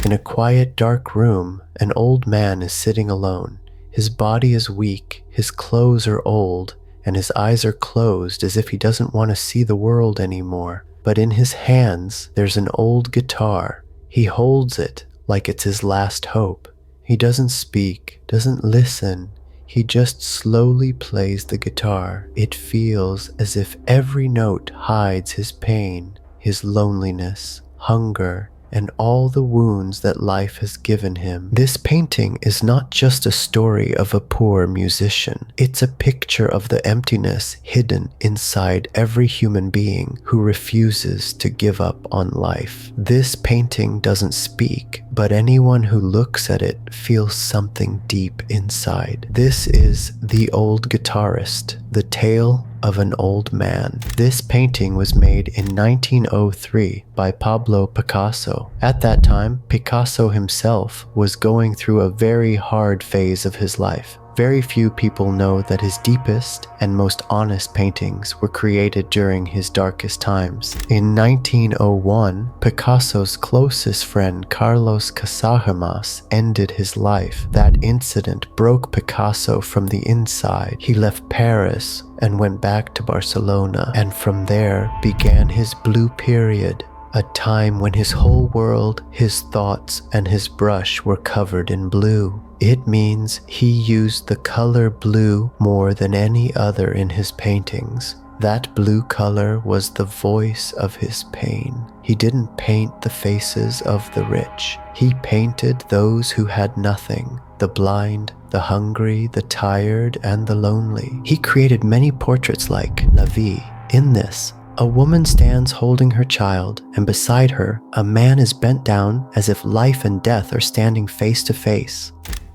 In a quiet, dark room, an old man is sitting alone. His body is weak, his clothes are old, and his eyes are closed as if he doesn't want to see the world anymore. But in his hands, there's an old guitar. He holds it like it's his last hope. He doesn't speak, doesn't listen. He just slowly plays the guitar. It feels as if every note hides his pain, his loneliness, hunger, and all the wounds that life has given him. This painting is not just a story of a poor musician. It's a picture of the emptiness hidden inside every human being who refuses to give up on life. This painting doesn't speak, but anyone who looks at it feels something deep inside. This is The Old Guitarist, the tale of an old man. This painting was made in 1903 by Pablo Picasso. At that time, Picasso himself was going through a very hard phase of his life. Very few people know that his deepest and most honest paintings were created during his darkest times. In 1901, Picasso's closest friend Carlos Casagemas ended his life. That incident broke Picasso from the inside. He left Paris and went back to Barcelona, and from there began his blue period. A time when his whole world, his thoughts, and his brush were covered in blue. It means he used the color blue more than any other in his paintings. That blue color was the voice of his pain. He didn't paint the faces of the rich. He painted those who had nothing, the blind, the hungry, the tired, and the lonely. He created many portraits like La Vie. In this, a woman stands holding her child, and beside her, a man is bent down as if life and death are standing face to face.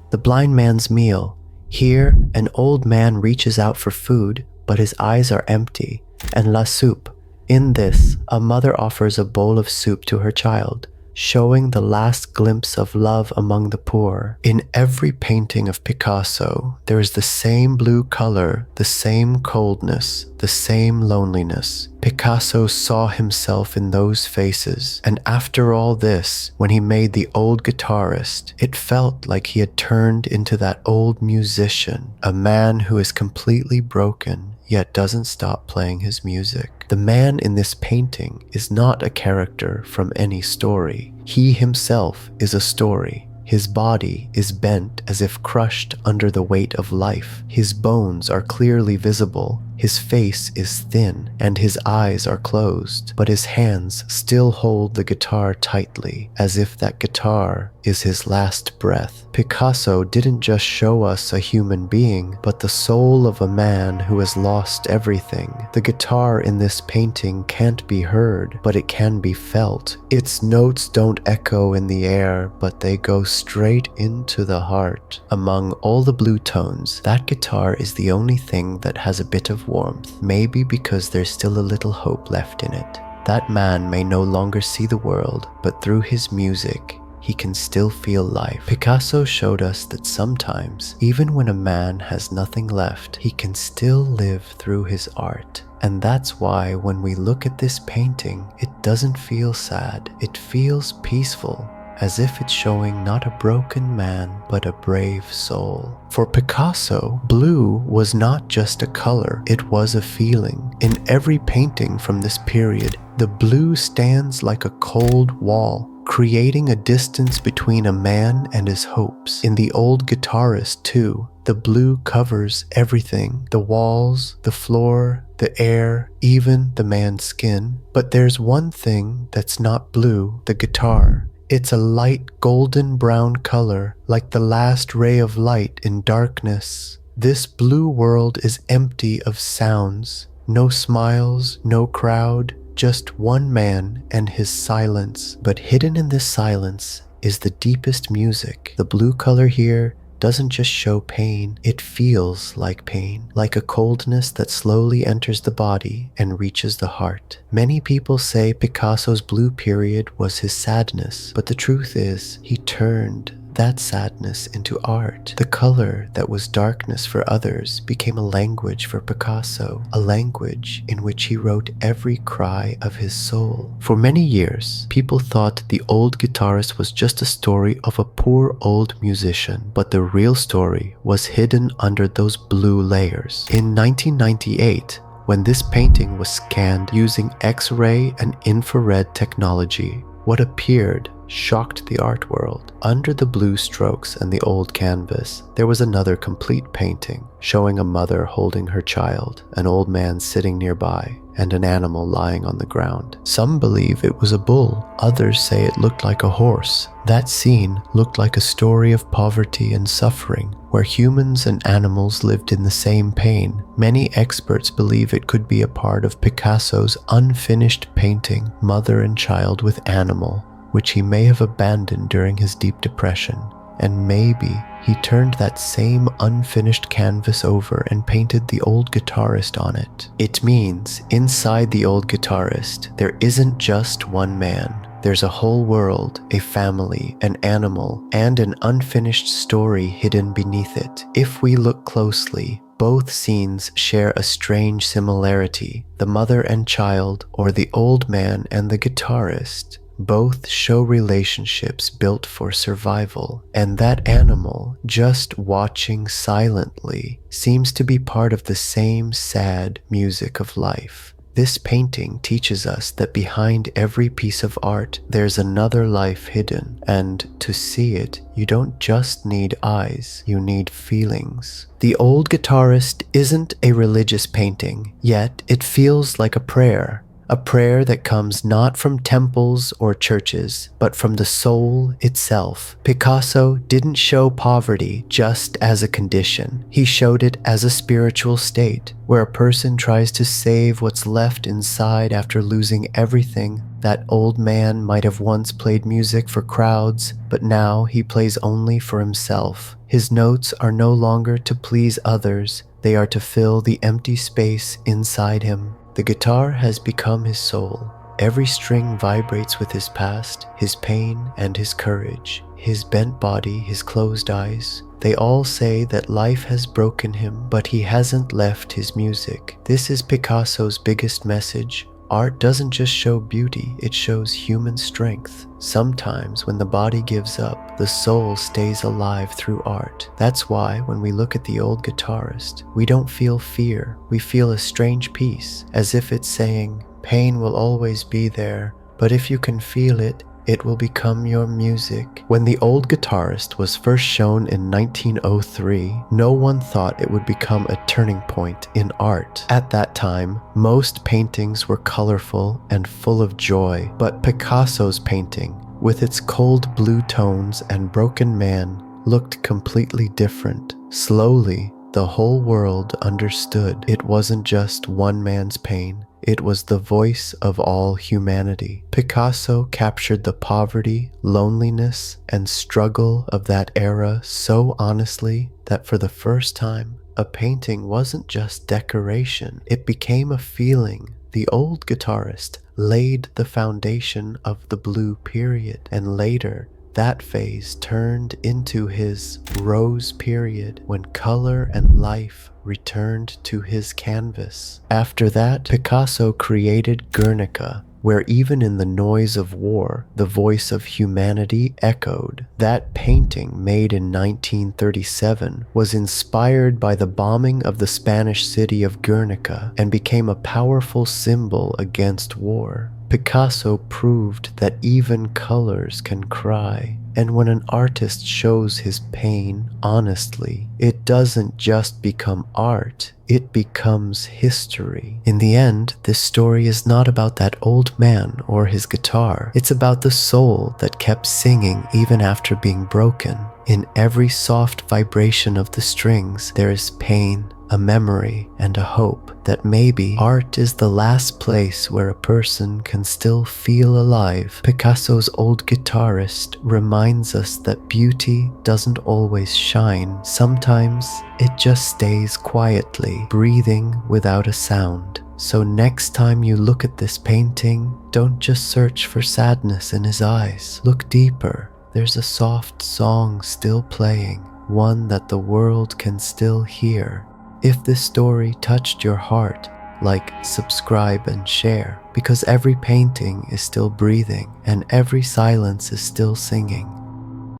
The blind man's meal. Here, an old man reaches out for food, but his eyes are empty. And La Soupe. In this, a mother offers a bowl of soup to her child, showing the last glimpse of love among the poor. In every painting of Picasso, there is the same blue color, the same coldness, the same loneliness. Picasso saw himself in those faces, and after all this, when he made The Old Guitarist, it felt like he had turned into that old musician, a man who is completely broken, yet doesn't stop playing his music. The man in this painting is not a character from any story. He himself is a story. His body is bent as if crushed under the weight of life. His bones are clearly visible. His face is thin and his eyes are closed, but his hands still hold the guitar tightly, as if that guitar is his last breath. Picasso didn't just show us a human being, but the soul of a man who has lost everything. The guitar in this painting can't be heard, but it can be felt. Its notes don't echo in the air, but they go straight into the heart. Among all the blue tones, that guitar is the only thing that has a bit of warmth, maybe because there's still a little hope left in it. That man may no longer see the world, but through his music, he can still feel life. Picasso showed us that sometimes, even when a man has nothing left, he can still live through his art. And that's why when we look at this painting, it doesn't feel sad, it feels peaceful, as if it's showing not a broken man, but a brave soul. For Picasso, blue was not just a color, it was a feeling. In every painting from this period, the blue stands like a cold wall, creating a distance between a man and his hopes. In The Old Guitarist too, the blue covers everything, the walls, the floor, the air, even the man's skin. But there's one thing that's not blue, the guitar. It's a light golden brown color, like the last ray of light in darkness. This blue world is empty of sounds, no smiles, no crowd, just one man and his silence. But hidden in this silence is the deepest music. The blue color here doesn't just show pain, it feels like pain, like a coldness that slowly enters the body and reaches the heart. Many people say Picasso's blue period was his sadness, but the truth is, he turned that sadness into art. The color that was darkness for others became a language for Picasso, a language in which he wrote every cry of his soul. For many years, people thought The Old Guitarist was just a story of a poor old musician, but the real story was hidden under those blue layers. In 1998, when this painting was scanned using X-ray and infrared technology, what appeared shocked the art world. Under the blue strokes and the old canvas, there was another complete painting, showing a mother holding her child, an old man sitting nearby, and an animal lying on the ground. Some believe it was a bull, others say it looked like a horse. That scene looked like a story of poverty and suffering, where humans and animals lived in the same pain. Many experts believe it could be a part of Picasso's unfinished painting, Mother and Child with Animal, which he may have abandoned during his deep depression. And maybe he turned that same unfinished canvas over and painted The Old Guitarist on it. It means inside The Old Guitarist, there isn't just one man. There's a whole world, a family, an animal, and an unfinished story hidden beneath it. If we look closely, both scenes share a strange similarity. The mother and child, or the old man and the guitarist, both show relationships built for survival, and that animal, just watching silently, seems to be part of the same sad music of life. This painting teaches us that behind every piece of art, there's another life hidden, and to see it, you don't just need eyes, you need feelings. The Old Guitarist isn't a religious painting, yet it feels like a prayer that comes not from temples or churches, but from the soul itself. Picasso didn't show poverty just as a condition. He showed it as a spiritual state, where a person tries to save what's left inside after losing everything. That old man might have once played music for crowds, but now he plays only for himself. His notes are no longer to please others, they are to fill the empty space inside him. The guitar has become his soul. Every string vibrates with his past, his pain, and his courage. His bent body, his closed eyes. They all say that life has broken him, but he hasn't left his music. This is Picasso's biggest message. Art doesn't just show beauty, it shows human strength. Sometimes when the body gives up, the soul stays alive through art. That's why when we look at The Old Guitarist, we don't feel fear, we feel a strange peace, as if it's saying, pain will always be there, but if you can feel it, it will become your music. When The Old Guitarist was first shown in 1903, no one thought it would become a turning point in art. At that time, most paintings were colorful and full of joy, but Picasso's painting, with its cold blue tones and broken man, looked completely different. Slowly, the whole world understood it wasn't just one man's pain. It was the voice of all humanity. Picasso captured the poverty, loneliness, and struggle of that era so honestly that for the first time, a painting wasn't just decoration. It became a feeling. The Old Guitarist laid the foundation of the blue period, and later, that phase turned into his rose period when color and life returned to his canvas. After that, Picasso created Guernica, where even in the noise of war, the voice of humanity echoed. That painting, made in 1937, was inspired by the bombing of the Spanish city of Guernica and became a powerful symbol against war. Picasso proved that even colors can cry, and when an artist shows his pain honestly, it doesn't just become art, it becomes history. In the end, this story is not about that old man or his guitar. It's about the soul that kept singing even after being broken. In every soft vibration of the strings, there is pain, a memory, and a hope that maybe art is the last place where a person can still feel alive. Picasso's Old Guitarist reminds us that beauty doesn't always shine. Sometimes it just stays quietly, breathing without a sound. So next time you look at this painting, don't just search for sadness in his eyes. Look deeper. There's a soft song still playing, one that the world can still hear. If this story touched your heart, like, subscribe, and share, because every painting is still breathing and every silence is still singing.